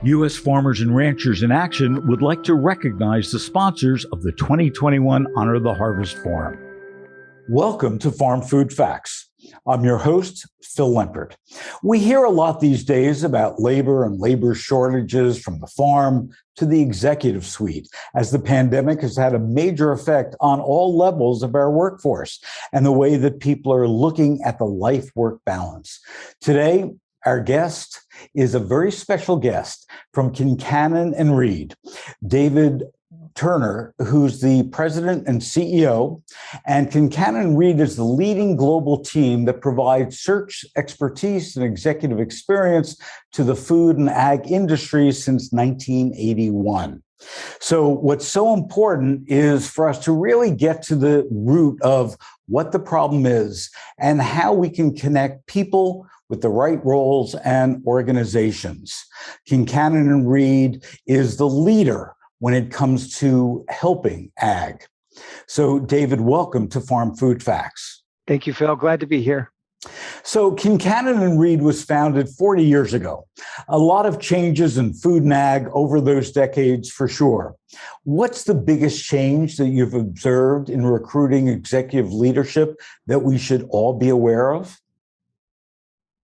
U.S. Farmers and Ranchers in Action would like to recognize the sponsors of the 2021 Honor the Harvest Forum. Welcome to Farm Food Facts. I'm your host, Phil Lempert. We hear a lot these days about labor and labor shortages from the farm to the executive suite, as the pandemic has had a major effect on all levels of our workforce and the way that people are looking at the life-work balance. Today, our guest is a very special guest from Kincannon and Reed, David Turner, who's the president and CEO, and Kincannon and Reed is the leading global team that provides search expertise and executive experience to the food and ag industries since 1981. So what's so important is for us to really get to the root of what the problem is and how we can connect people with the right roles and organizations. Kincannon and Reed is the leader when it comes to helping ag. So, David, welcome to Farm Food Facts. Thank you, Phil. Glad to be here. So, Kincannon and Reed was founded 40 years ago. A lot of changes in food and ag over those decades, for sure. What's the biggest change that you've observed in recruiting executive leadership that we should all be aware of?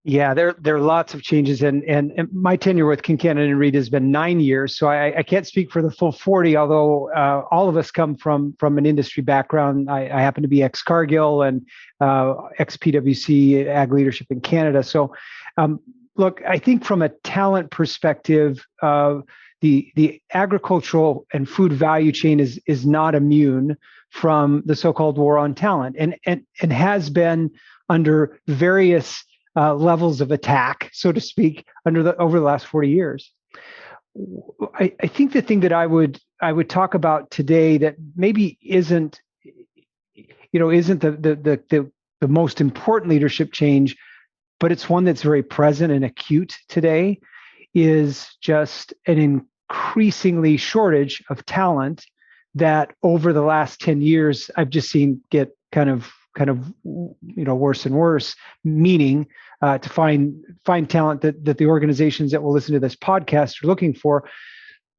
Yeah, there are lots of changes, and my tenure with Kincannon and Reed has been 9 years, so I can't speak for the full 40, although all of us come from an industry background. I happen to be ex-Cargill and ex-PwC Ag Leadership in Canada. So look, I think from a talent perspective, the agricultural and food value chain is not immune from the so-called war on talent, and has been under various levels of attack, so to speak, over the last 40 years. I think the thing that I would talk about today that maybe isn't the most important leadership change, but it's one that's very present and acute today, is just an increasingly shortage of talent that over the last 10 years I've just seen get kind of worse and worse, meaning to find talent that the organizations that will listen to this podcast are looking for.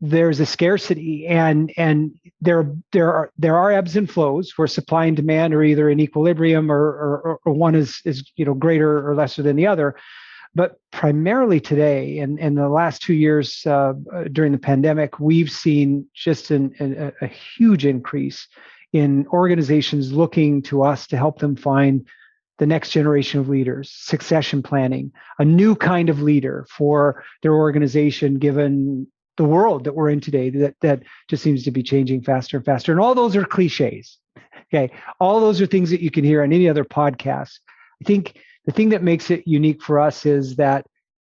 There's a scarcity, and there are ebbs and flows where supply and demand are either in equilibrium or one is greater or lesser than the other. But primarily today, and in the last 2 years during the pandemic, we've seen just a huge increase in organizations looking to us to help them find the next generation of leaders, succession planning, a new kind of leader for their organization, given the world that we're in today that just seems to be changing faster and faster. And all those are cliches. Okay. All those are things that you can hear on any other podcast. I think the thing that makes it unique for us is that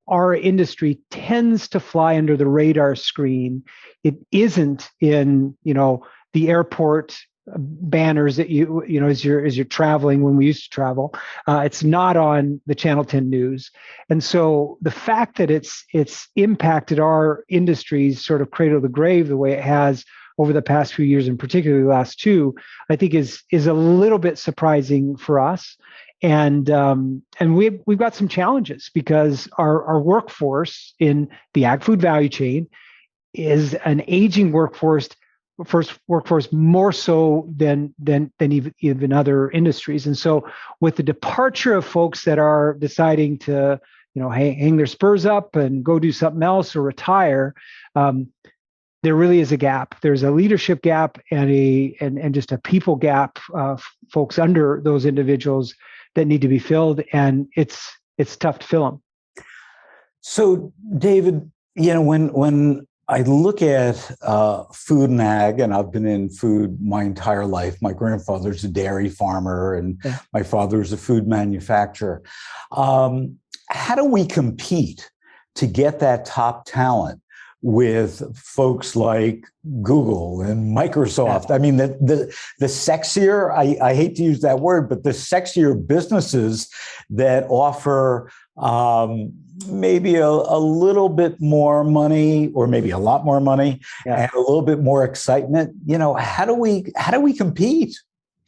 our industry tends to fly under the radar screen. It isn't in, the airport banners that as you're traveling when we used to travel. It's not on the Channel 10 news. And so the fact that it's impacted our industries sort of cradle to grave the way it has over the past few years, and particularly the last two, I think is a little bit surprising for us. And we've got some challenges because our workforce in the ag food value chain is an aging workforce more so than even other industries. And so with the departure of folks that are deciding to, hang their spurs up and go do something else or retire, there really is a gap. There's a leadership gap and just a people gap, folks under those individuals that need to be filled. And it's tough to fill them. So David, when I look at food and ag, and I've been in food my entire life. My grandfather's a dairy farmer, and my father's a food manufacturer. How do we compete to get that top talent with folks like Google and Microsoft? I mean, the sexier, I hate to use that word, but the sexier businesses that offer maybe a little bit more money, or maybe a lot more money, and a little bit more excitement. How do we compete?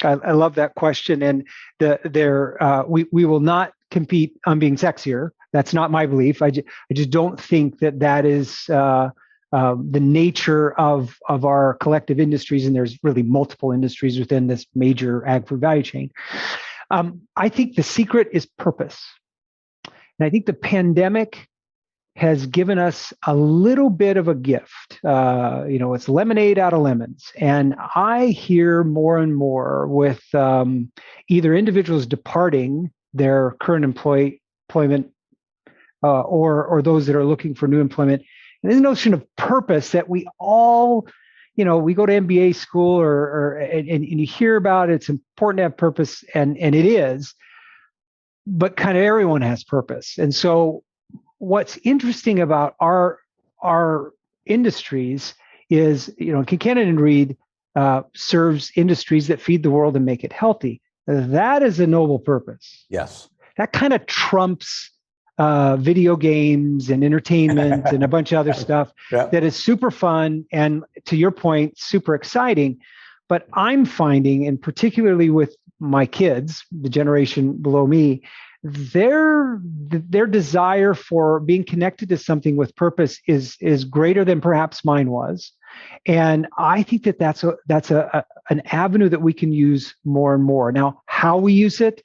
I love that question, and we will not compete on being sexier. That's not my belief. I just don't think that is the nature of our collective industries, and there's really multiple industries within this major ag-food value chain. I think the secret is purpose, and I think the pandemic has given us a little bit of a gift. It's lemonade out of lemons. And I hear more and more with either individuals departing their current employment or those that are looking for new employment. And this notion of purpose that we all, we go to MBA school and you hear about it, it's important to have purpose, and it is, but kind of everyone has purpose. And so what's interesting about our industries is, Kincannon and Reed serves industries that feed the world and make it healthy. That is a noble purpose. Yes. That kind of trumps video games and entertainment and a bunch of other stuff that is super fun and, to your point, super exciting. But I'm finding, and particularly with my kids, the generation below me, their desire for being connected to something with purpose is greater than perhaps mine was, and I think that's an avenue that we can use more and more. Now, how we use it,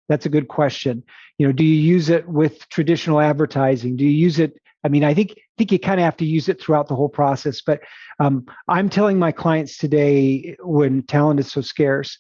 that's a good question. Do you use it with traditional advertising? Do you use it? I mean, I think you kind of have to use it throughout the whole process. But I'm telling my clients today, when talent is so scarce,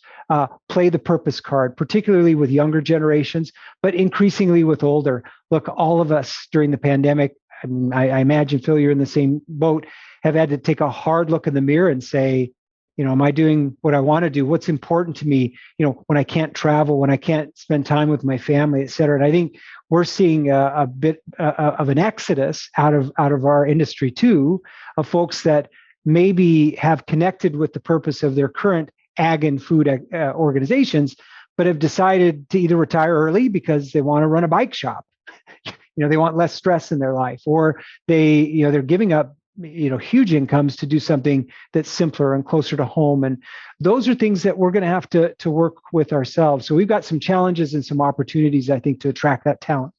play the purpose card, particularly with younger generations, but increasingly with older. Look, all of us during the pandemic, I imagine, Phil, you're in the same boat, have had to take a hard look in the mirror and say, am I doing what I want to do? What's important to me? When I can't travel, when I can't spend time with my family, et cetera. And I think we're seeing a bit of an exodus out of our industry too, of folks that maybe have connected with the purpose of their current ag and food organizations, but have decided to either retire early because they want to run a bike shop. They want less stress in their life, or they're giving up huge incomes to do something that's simpler and closer to home. And those are things that we're going to have to work with ourselves. So we've got some challenges and some opportunities, I think, to attract that talent.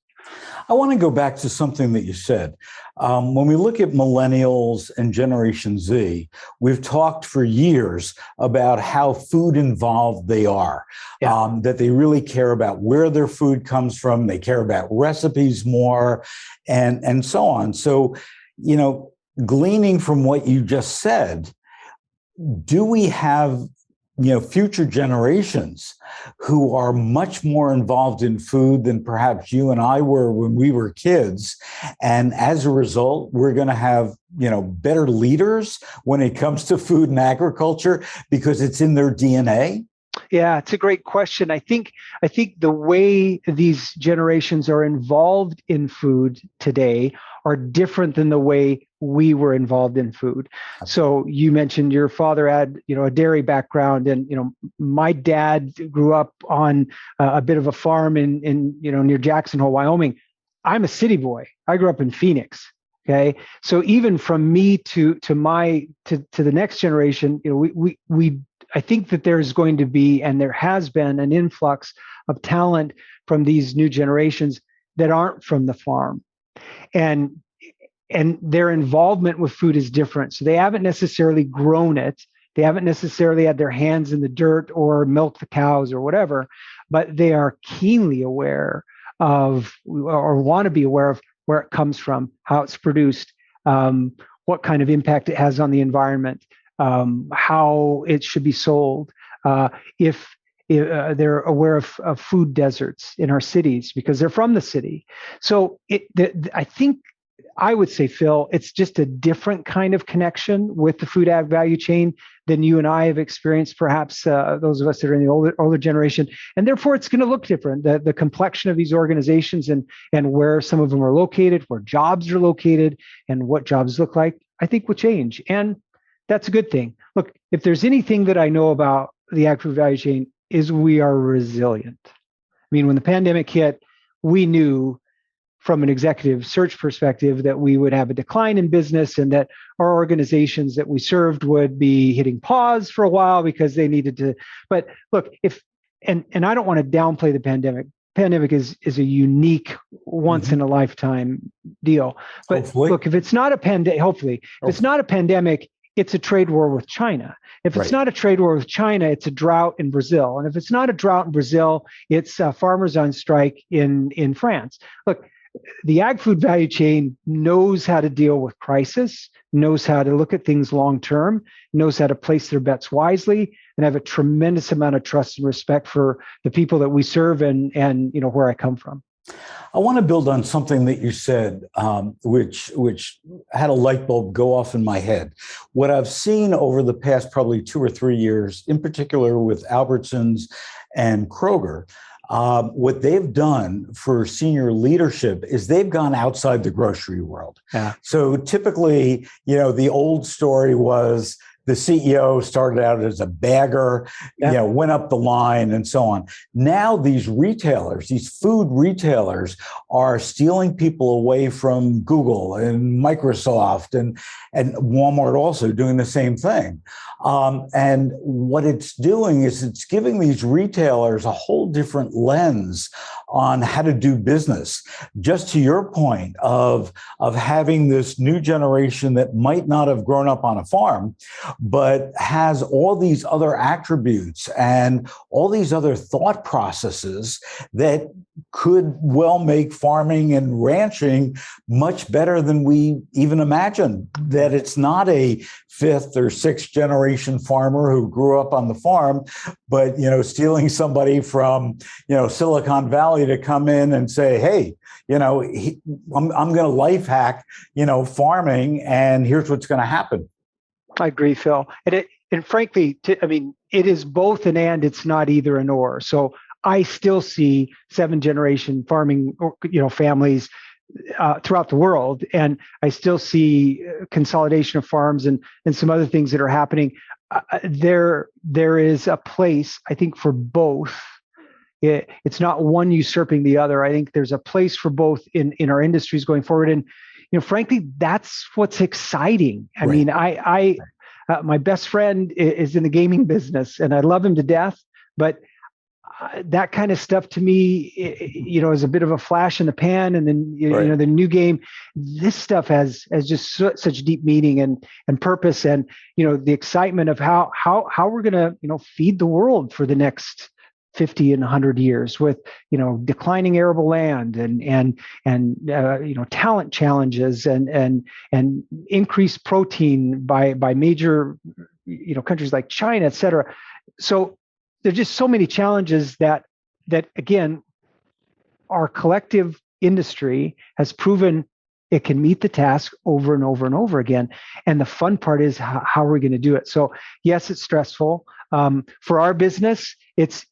I want to go back to something that you said. When we look at millennials and Generation Z, we've talked for years about how food involved they are, that they really care about where their food comes from. They care about recipes more and so on. So, gleaning from what you just said, do we have, future generations who are much more involved in food than perhaps you and I were when we were kids? And as a result, we're going to have, better leaders when it comes to food and agriculture because it's in their DNA? Yeah, it's a great question. I think the way these generations are involved in food today are different than the way we were involved in food. So you mentioned your father had, a dairy background, and my dad grew up on a bit of a farm in near Jackson Hole, Wyoming. I'm a city boy. I grew up in Phoenix. Okay, so even from me to the next generation, I think that there's going to be, and there has been, an influx of talent from these new generations that aren't from the farm, and their involvement with food is different. So they haven't necessarily grown it. They haven't necessarily had their hands in the dirt or milked the cows or whatever, but they are keenly aware of, or want to be aware of, where it comes from, how it's produced, what kind of impact it has on the environment, how it should be sold. If they're aware of food deserts in our cities because they're from the city. So I think I would say, Phil, it's just a different kind of connection with the food ag value chain than you and I have experienced, perhaps those of us that are in the older generation. And therefore, it's going to look different. The complexion of these organizations and where some of them are located, where jobs are located, and what jobs look like, I think will change. And that's a good thing. Look, if there's anything that I know about the ag food value chain, is we are resilient. I mean, when the pandemic hit, we knew from an executive search perspective that we would have a decline in business and that our organizations that we served would be hitting pause for a while because they needed to. But look, and I don't want to downplay the pandemic. Pandemic is a unique, once in a lifetime deal. But Hopefully. Look, if it's not a pandemic, hopefully, if it's not a pandemic, it's a trade war with China. If it's not a trade war with China, it's a drought in Brazil. And if it's not a drought in Brazil, it's farmers on strike in France. Look, the ag food value chain knows how to deal with crisis, knows how to look at things long term, knows how to place their bets wisely, and have a tremendous amount of trust and respect for the people that we serve and where I come from. I want to build on something that you said, which had a light bulb go off in my head. What I've seen over the past probably 2 or 3 years, in particular with Albertsons and Kroger, what they've done for senior leadership is they've gone outside the grocery world. Yeah. So typically, the old story was the CEO started out as a bagger, went up the line and so on. Now these retailers, these food retailers are stealing people away from Google and Microsoft and Walmart also doing the same thing. And what it's doing is it's giving these retailers a whole different lens on how to do business. Just to your point of having this new generation that might not have grown up on a farm, but has all these other attributes and all these other thought processes that could well make farming and ranching much better than we even imagined. That it's not a 5th or 6th generation farmer who grew up on the farm, but stealing somebody from Silicon Valley to come in and say, hey, I'm going to life hack farming, and here's what's going to happen. I agree, Phil. And frankly, it is both and it's not either and or. So I still see 7th-generation farming, families throughout the world, and I still see consolidation of farms and some other things that are happening. There is a place, I think, for both. It's not one usurping the other. I think there's a place for both in our industries going forward. And frankly, that's what's exciting. I mean, my best friend is in the gaming business, and I love him to death. But that kind of stuff to me, is a bit of a flash in the pan. And then the new game. This stuff has just such deep meaning and purpose, and the excitement of how we're going to feed the world for the next 50 and 100 years with declining arable land and talent challenges and increased protein by major countries like China, et cetera. So there's just so many challenges that again, our collective industry has proven it can meet the task over and over and over again. And the fun part is how we're going to do it. So yes, it's stressful. For our business, it's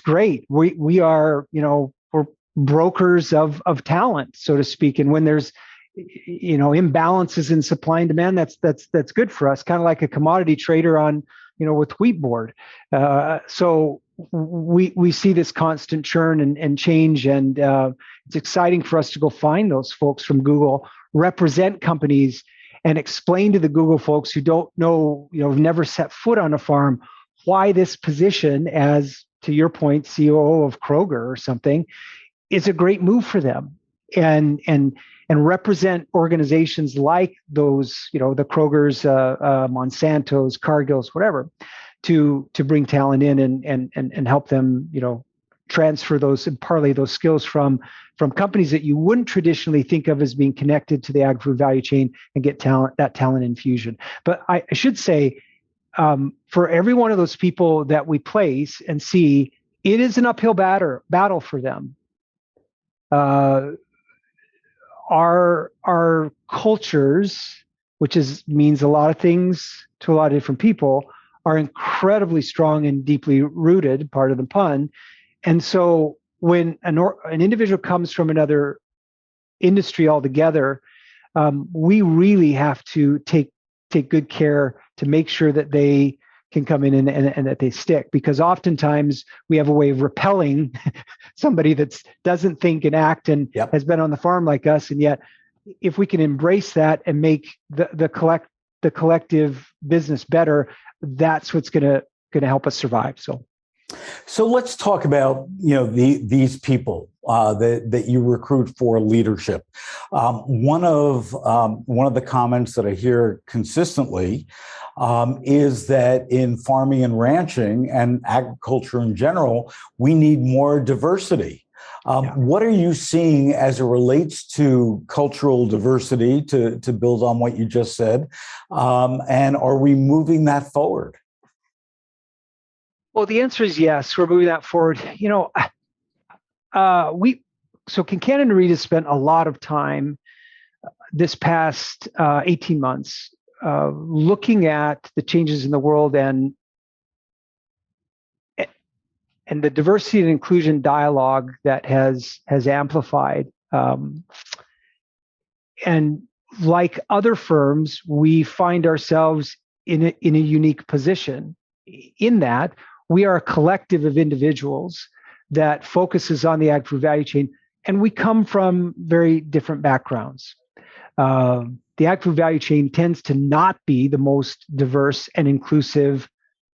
great. We are, we're brokers of talent, so to speak. And when there's, imbalances in supply and demand, that's good for us. Kind of like a commodity trader on, with wheat board. So we see this constant churn and change, and it's exciting for us to go find those folks from Google, represent companies, and explain to the Google folks who don't know, have never set foot on a farm, why this position, as to your point, COO of Kroger or something, is a great move for them, and represent organizations like those, the Krogers, Monsantos, Cargills, whatever, to bring talent in and help them, transfer those and parlay those skills from companies that you wouldn't traditionally think of as being connected to the ag food value chain, and get that talent infusion. But I should say, for every one of those people that we place and see, it is an uphill battle for them. Our cultures, which means a lot of things to a lot of different people, are incredibly strong and deeply rooted, part of the pun. And so when an individual comes from another industry altogether, we really have to take good care to make sure that they can come in and that they stick, because oftentimes we have a way of repelling somebody that doesn't think and act and has been on the farm like us. And yet, if we can embrace that and make the collective business better, that's what's going to help us survive. So let's talk about these people that you recruit for leadership. One of the comments that I hear consistently is that in farming and ranching and agriculture in general, we need more diversity. What are you seeing as it relates to cultural diversity, to build on what you just said? And are we moving that forward? Well, the answer is yes. We're moving that forward. Kincannon and Reed has spent a lot of time this past 18 months looking at the changes in the world and the diversity and inclusion dialogue that has amplified. And like other firms, we find ourselves in a unique position in that we are a collective of individuals that focuses on the ag-food value chain, and we come from very different backgrounds. The ag-food value chain tends to not be the most diverse and inclusive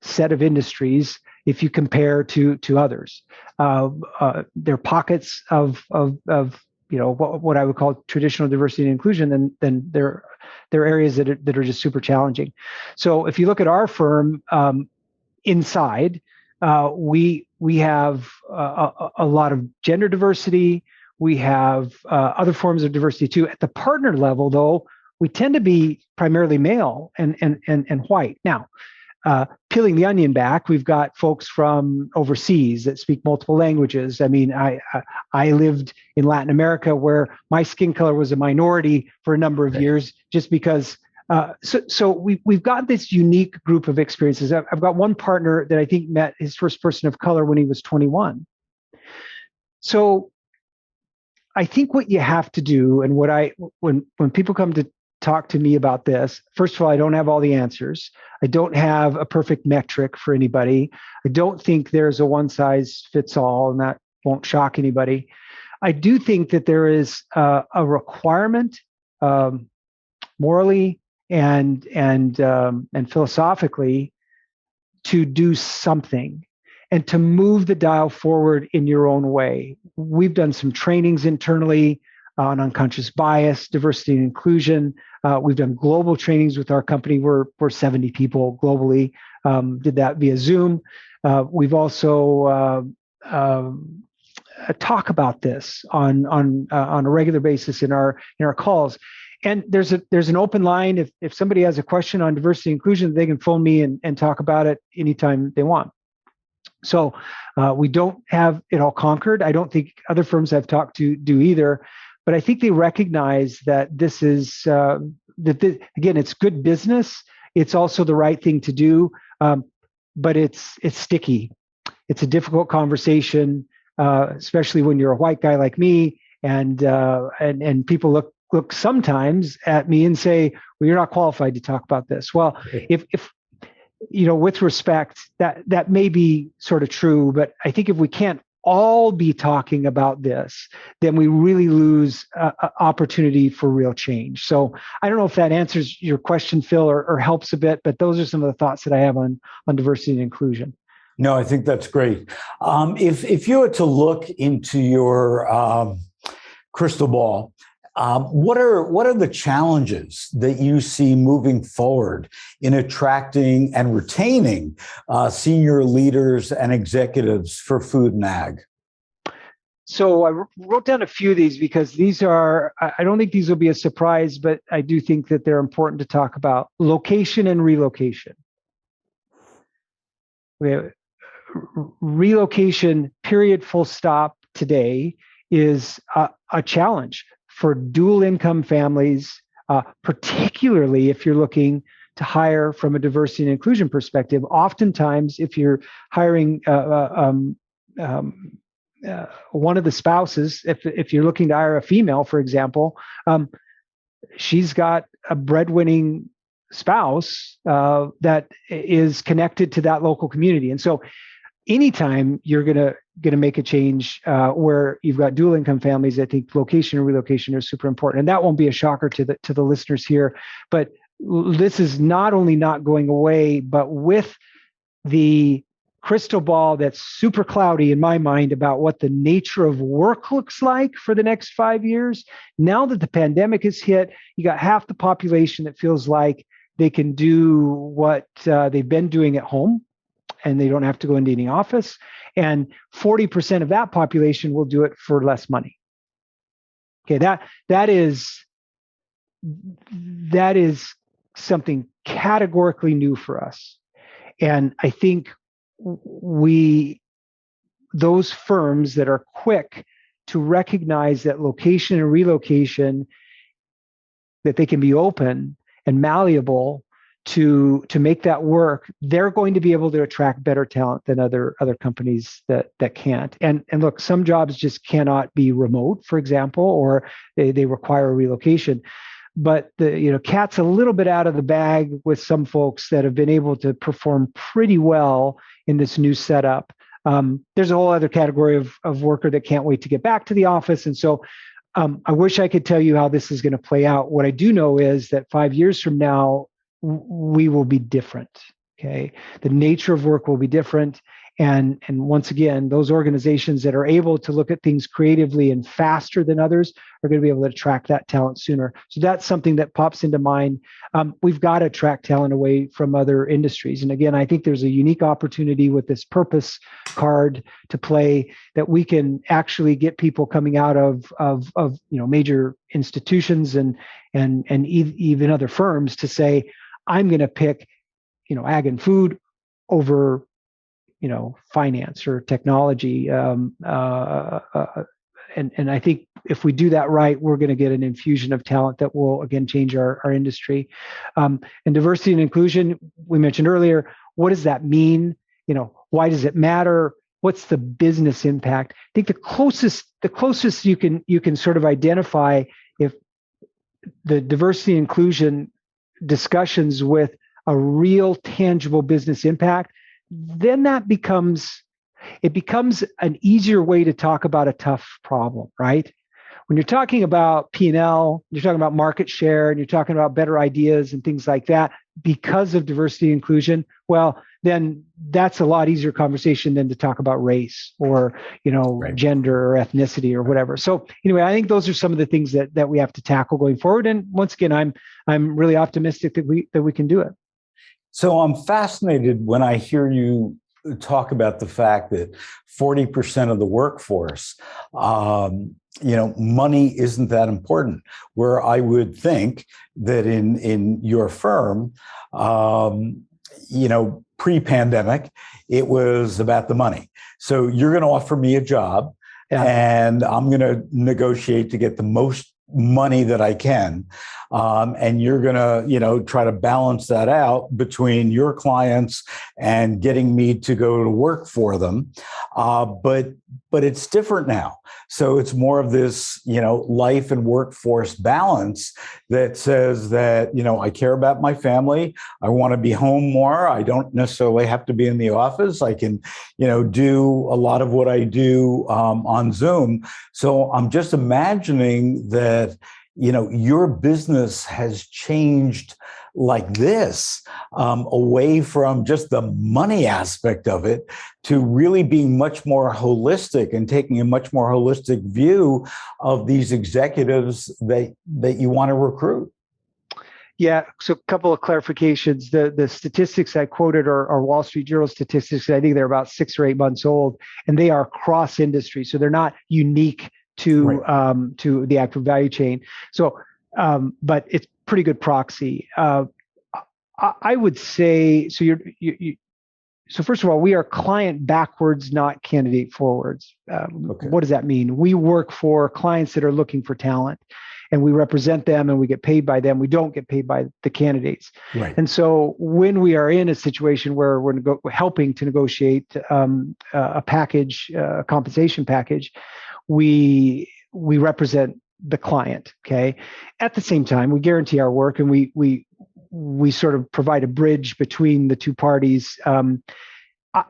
set of industries if you compare to others. There are pockets of what I would call traditional diversity and inclusion, then there are areas that are just super challenging. So if you look at our firm, inside, we have a lot of gender diversity. We have other forms of diversity too. At the partner level, though, we tend to be primarily male and white. Now, peeling the onion back, we've got folks from overseas that speak multiple languages. I mean, I lived in Latin America where my skin color was a minority for a number of years, just because. So we've got this unique group of experiences. I've got one partner that I think met his first person of color when he was 21. So I think what you have to do, and when people come to talk to me about this, first of all, I don't have all the answers. I don't have a perfect metric for anybody. I don't think there's a one size fits all, and that won't shock anybody. I do think that there is a requirement, morally and philosophically, to do something and to move the dial forward in your own way. We've done some trainings internally on unconscious bias, diversity and inclusion. We've done global trainings with our company. We're 70 people globally. Did that via Zoom. We've also talk about this on a regular basis in our calls. And there's an open line. If somebody has a question on diversity and inclusion, they can phone me and talk about it anytime they want. So we don't have it all conquered. I don't think other firms I've talked to do either. But I think they recognize that this is, again, it's good business. It's also the right thing to do, but it's sticky. It's a difficult conversation, especially when you're a white guy like me, and people look sometimes at me and say, well, you're not qualified to talk about this. Well, if with respect, that may be sort of true, but I think if we can't all be talking about this, then we really lose opportunity for real change. So I don't know if that answers your question, Phil, or helps a bit, but those are some of the thoughts that I have on diversity and inclusion. No, I think that's great. If you were to look into your crystal ball, what are the challenges that you see moving forward in attracting and retaining senior leaders and executives for food and ag? So I wrote down a few of these because these are, I don't think these will be a surprise, but I do think that they're important to talk about. Location and relocation. Relocation, period, full stop, today is a challenge for dual income families, particularly if you're looking to hire from a diversity and inclusion perspective. Oftentimes, if you're hiring one of the spouses, if you're looking to hire a female, for example, she's got a breadwinning spouse that is connected to that local community. And so anytime you're going to make a change where you've got dual income families, I think location and relocation are super important. And that won't be a shocker to the listeners here. But this is not only not going away, but with the crystal ball that's super cloudy in my mind about what the nature of work looks like for the next 5 years. Now that the pandemic has hit, you got half the population that feels like they can do what they've been doing at home, and they don't have to go into any office. And 40% of that population will do it for less money. Okay, that is something categorically new for us. And I think those firms that are quick to recognize that location and relocation, that they can be open and malleable to make that work, they're going to be able to attract better talent than other companies that can't. And look, some jobs just cannot be remote, for example, or they require relocation. But the cat's a little bit out of the bag with some folks that have been able to perform pretty well in this new setup. There's a whole other category of worker that can't wait to get back to the office. And so I wish I could tell you how this is going to play out. What I do know is that 5 years from now, we will be different. Okay, the nature of work will be different. And once again, those organizations that are able to look at things creatively and faster than others are going to be able to attract that talent sooner. So that's something that pops into mind. We've got to attract talent away from other industries. And again, I think there's a unique opportunity with this purpose card to play, that we can actually get people coming out of major institutions and even other firms to say, I'm going to pick ag and food over finance or technology. And I think if we do that right, we're going to get an infusion of talent that will, again, change our industry. And diversity and inclusion, we mentioned earlier, what does that mean? Why does it matter? What's the business impact? I think the closest you can sort of identify if the diversity and inclusion discussions with a real tangible business impact, then it becomes an easier way to talk about a tough problem, right? When you're talking about P&L, you're talking about market share, and you're talking about better ideas and things like that because of diversity and inclusion, well, then that's a lot easier conversation than to talk about race or, right, gender or ethnicity or whatever. So anyway, I think those are some of the things that we have to tackle going forward. And once again, I'm really optimistic that we can do it. So I'm fascinated when I hear you talk about the fact that 40% of the workforce, money isn't that important, where I would think that in your firm, pre-pandemic, it was about the money. So you're going to offer me a job, and I'm going to negotiate to get the most money that I can. And you're going to, try to balance that out between your clients and getting me to go to work for them. But it's different now. So it's more of this, life and workforce balance that says that, I care about my family. I want to be home more. I don't necessarily have to be in the office. I can, do a lot of what I do on Zoom. So I'm just imagining that, your business has changed like this, away from just the money aspect of it to really being much more holistic and taking a much more holistic view of these executives that you want to recruit. Yeah, so a couple of clarifications. The statistics I quoted are Wall Street Journal statistics. I think they're about 6 or 8 months old, and they are cross industry, so they're not unique to the active value chain. So, but it's pretty good proxy. I would say so. So first of all, we are client backwards, not candidate forwards. What does that mean? We work for clients that are looking for talent, and we represent them, and we get paid by them. We don't get paid by the candidates. Right. And so when we are in a situation where we're helping to negotiate a package, a compensation package, we represent the client. Okay. At the same time, we guarantee our work, and we we sort of provide a bridge between the two parties.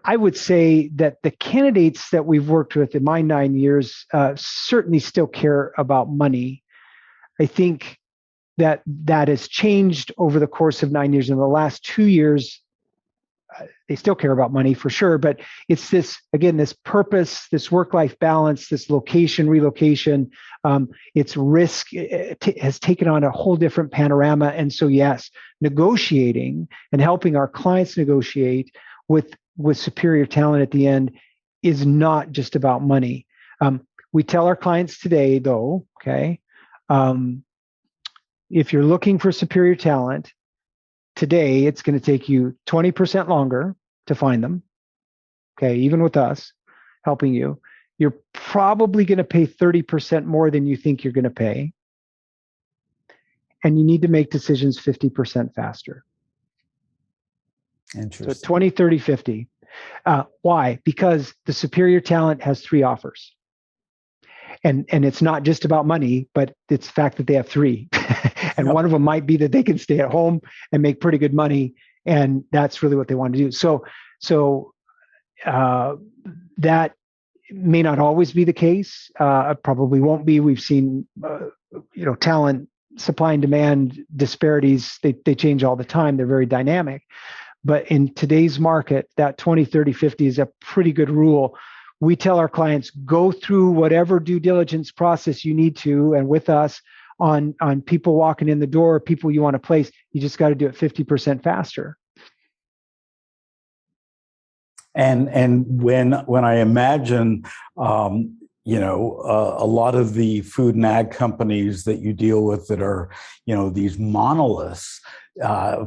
I would say that the candidates that we've worked with in my 9 years certainly still care about money. I think that has changed over the course of 9 years. In the last 2 years, they still care about money for sure, but it's this purpose, this work-life balance, this relocation, its risk has taken on a whole different panorama. And so, yes, negotiating and helping our clients negotiate with superior talent at the end is not just about money. We tell our clients today, though, okay, if you're looking for superior talent, today it's going to take you 20% longer to find them. Okay, even with us helping you, you're probably going to pay 30% more than you think you're going to pay. And you need to make decisions 50% faster. Interesting. So 20, 30, 50. Why? Because the superior talent has 3 offers. And it's not just about money, but it's the fact that they have 3. And one of them might be that they can stay at home and make pretty good money. And that's really what they want to do. So that may not always be the case. Probably won't be. We've seen, talent, supply and demand disparities. They change all the time. They're very dynamic. But in today's market, that 20, 30, 50 is a pretty good rule. We tell our clients, go through whatever due diligence process you need to, and with us on people walking in the door, people you want to place, you just got to do it 50% faster. And when I imagine, a lot of the food and ag companies that you deal with that are, these monoliths,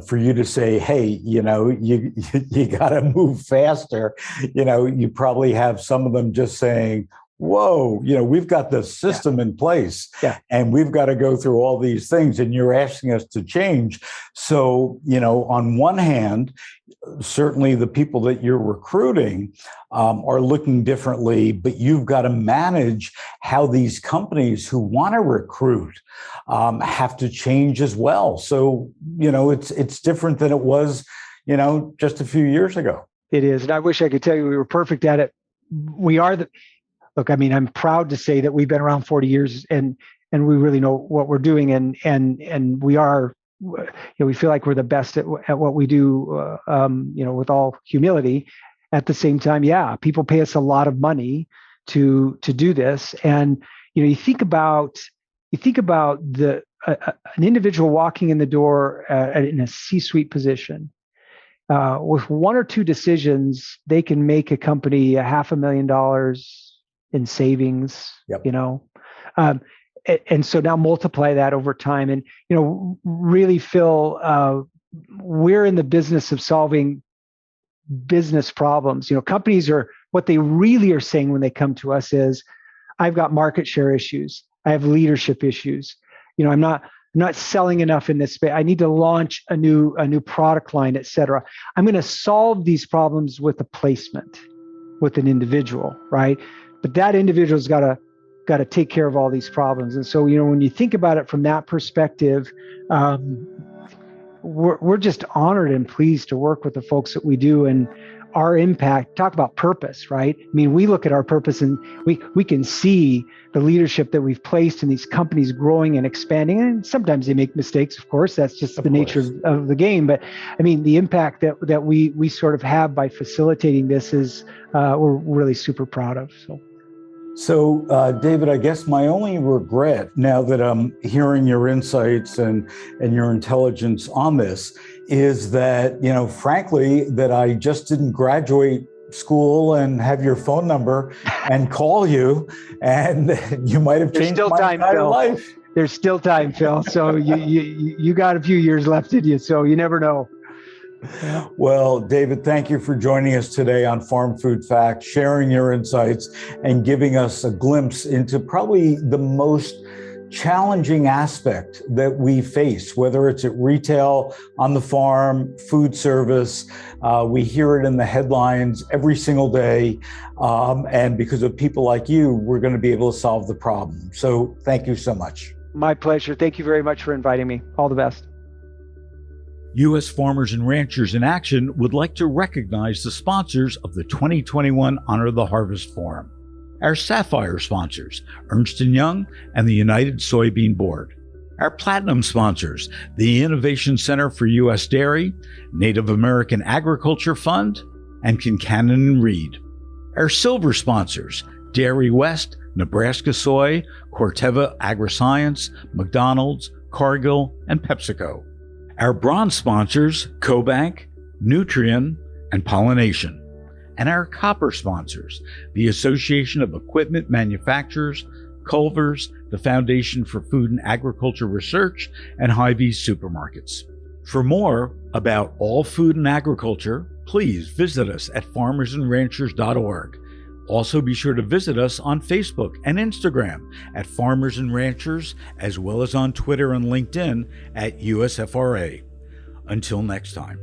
for you to say, hey, you got to move faster. You probably have some of them just saying, whoa, we've got the system in place and we've got to go through all these things and you're asking us to change. So, on one hand, certainly the people that you're recruiting are looking differently, but you've got to manage how these companies who want to recruit have to change as well. So, it's different than it was, just a few years ago. It is. And I wish I could tell you we were perfect at it. We are Look, I mean, I'm proud to say that we've been around 40 years and we really know what we're doing. And we are, we feel like we're the best at what we do, with all humility. At the same time, people pay us a lot of money to do this. And, you think about an individual walking in the door in a C-suite position. With 1 or 2 decisions, they can make a company $500,000 in savings. And so now multiply that over time. And, really, Phil, we're in the business of solving business problems. Companies what they really are saying when they come to us is, I've got market share issues. I have leadership issues. I'm not selling enough in this space. I need to launch a new product line, et cetera. I'm going to solve these problems with a placement with an individual, right? But that individual's got to take care of all these problems. And so, when you think about it from that perspective, we're just honored and pleased to work with the folks that we do, and our impact. Talk about purpose, right? I mean, we look at our purpose and we can see the leadership that we've placed in these companies growing and expanding. And sometimes they make mistakes, of course. That's just the nature of the game. But I mean, the impact that we sort of have by facilitating this is we're really super proud of. So, David, I guess my only regret now that I'm hearing your insights and your intelligence on this is that, frankly, that I just didn't graduate school and have your phone number and call you, and you might have changed my entire life. There's still time, Phil. So you got a few years left in you, so you never know. Well, David, thank you for joining us today on Farm Food Facts, sharing your insights and giving us a glimpse into probably the most challenging aspect that we face, whether it's at retail, on the farm, food service. We hear it in the headlines every single day. And because of people like you, we're going to be able to solve the problem. So thank you so much. My pleasure. Thank you very much for inviting me. All the best. U.S. Farmers and Ranchers in Action would like to recognize the sponsors of the 2021 Honor the Harvest Forum. Our Sapphire sponsors, Ernst & Young and the United Soybean Board. Our Platinum sponsors, the Innovation Center for U.S. Dairy, Native American Agriculture Fund, and Kincannon and Reed. Our Silver sponsors, Dairy West, Nebraska Soy, Corteva AgriScience, McDonald's, Cargill, and PepsiCo. Our Bronze sponsors, CoBank, Nutrien, and Pollination. And our Copper sponsors, the Association of Equipment Manufacturers, Culver's, the Foundation for Food and Agriculture Research, and Hy-Vee's Supermarkets. For more about all food and agriculture, please visit us at farmersandranchers.org. Also be sure to visit us on Facebook and Instagram at Farmers and Ranchers, as well as on Twitter and LinkedIn at USFRA. Until next time.